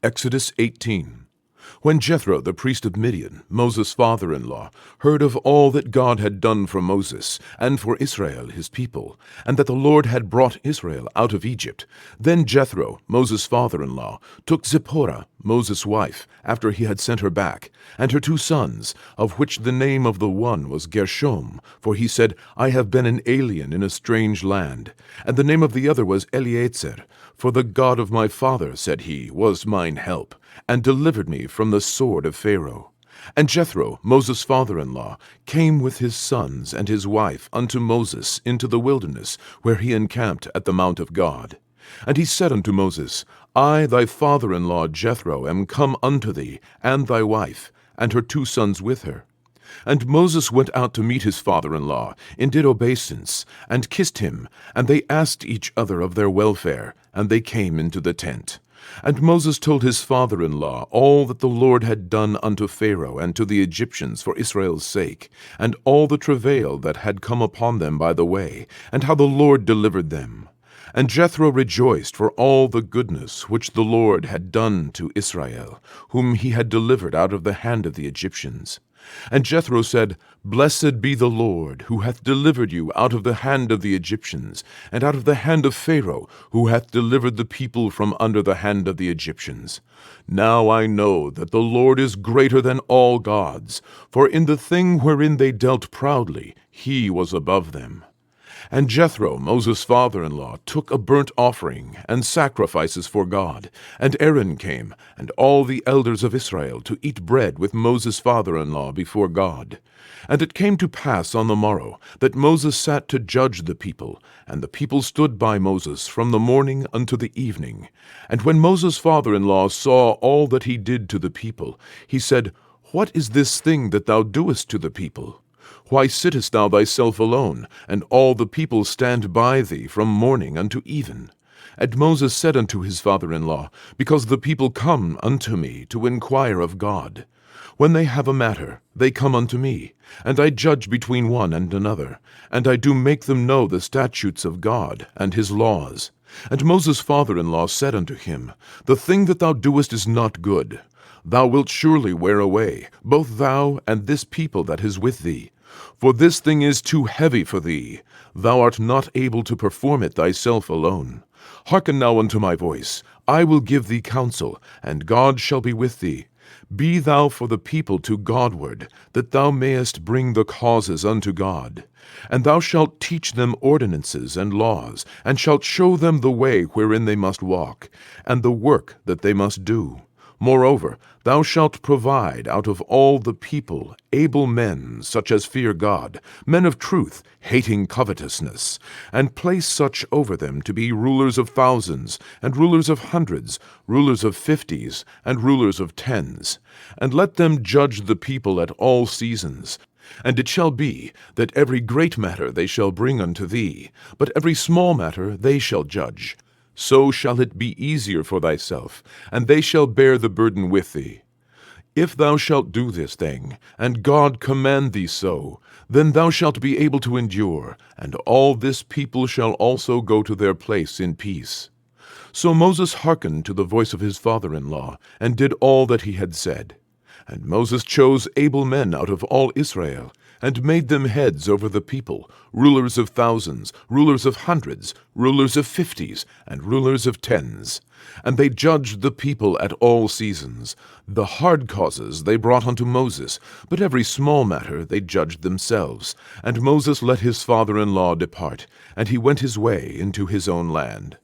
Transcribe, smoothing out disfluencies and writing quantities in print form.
Exodus 18. When Jethro, the priest of Midian, Moses' father-in-law, heard of all that God had done for Moses and for Israel his people, and that the Lord had brought Israel out of Egypt, then Jethro, Moses' father-in-law, took Zipporah, Moses' wife, after he had sent her back, and her 2 sons, of which the name of the one was Gershom, for he said, I have been an alien in a strange land, and the name of the other was Eleazar, for the God of my father, said he, was mine help, and delivered me from the sword of Pharaoh. And Jethro, Moses' father-in-law, came with his sons and his wife unto Moses into the wilderness, where he encamped at the mount of God. And he said unto Moses, I, thy father-in-law Jethro, am come unto thee, and thy wife, and her 2 sons with her. And Moses went out to meet his father-in-law, and did obeisance, and kissed him, and they asked each other of their welfare, and they came into the tent. And Moses told his father-in-law all that the Lord had done unto Pharaoh and to the Egyptians for Israel's sake, and all the travail that had come upon them by the way, and how the Lord delivered them. And Jethro rejoiced for all the goodness which the Lord had done to Israel, whom he had delivered out of the hand of the Egyptians. And Jethro said, Blessed be the Lord, who hath delivered you out of the hand of the Egyptians, and out of the hand of Pharaoh, who hath delivered the people from under the hand of the Egyptians. Now I know that the Lord is greater than all gods, for in the thing wherein they dealt proudly, he was above them. And Jethro, Moses' father-in-law, took a burnt offering and sacrifices for God. And Aaron came, and all the elders of Israel, to eat bread with Moses' father-in-law before God. And it came to pass on the morrow, that Moses sat to judge the people, and the people stood by Moses from the morning unto the evening. And when Moses' father-in-law saw all that he did to the people, he said, What is this thing that thou doest to the people? Why sittest thou thyself alone, and all the people stand by thee from morning unto even? And Moses said unto his father-in-law, Because the people come unto me to inquire of God. When they have a matter, they come unto me, and I judge between one and another, and I do make them know the statutes of God and his laws. And Moses' father-in-law said unto him, The thing that thou doest is not good. Thou wilt surely wear away, both thou and this people that is with thee. For this thing is too heavy for thee. Thou art not able to perform it thyself alone. Hearken now unto my voice. I will give thee counsel, and God shall be with thee. Be thou for the people to Godward, that thou mayest bring the causes unto God. And thou shalt teach them ordinances and laws, and shalt show them the way wherein they must walk, and the work that they must do. Moreover, thou shalt provide out of all the people able men, such as fear God, men of truth, hating covetousness, and place such over them to be rulers of thousands, and rulers of hundreds, rulers of 50s, and rulers of 10s. And let them judge the people at all seasons. And it shall be, that every great matter they shall bring unto thee, but every small matter they shall judge. So shall it be easier for thyself, and they shall bear the burden with thee. If thou shalt do this thing, and God command thee so, then thou shalt be able to endure, and all this people shall also go to their place in peace. So Moses hearkened to the voice of his father-in-law, and did all that he had said. And Moses chose able men out of all Israel, and made them heads over the people, rulers of thousands, rulers of hundreds, rulers of 50s, and rulers of 10s. And they judged the people at all seasons. The hard causes they brought unto Moses, but every small matter they judged themselves. And Moses let his father-in-law depart, and he went his way into his own land.